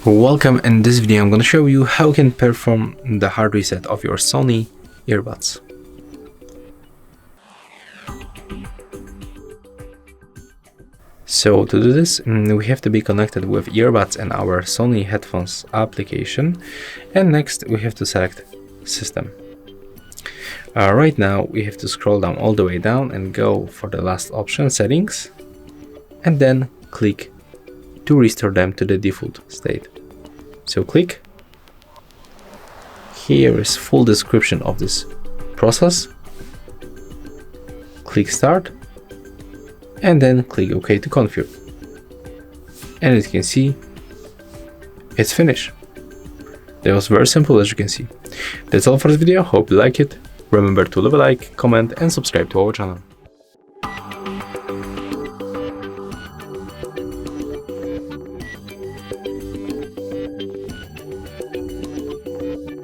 Welcome. In this video I'm going to show you how you can perform the hard reset of your Sony earbuds. So to do this, we have to be connected with earbuds and our Sony headphones application, and next we have to select system. Right now we have to scroll down all the way down and go for the last option, settings, and then click to restore them to the default state. So click. Here is full description of this process. Click start and then click OK to confirm. And as you can see, it's finished. That was very simple, as you can see. That's all for this video. Hope you like it. Remember to leave a like, comment and subscribe to our channel.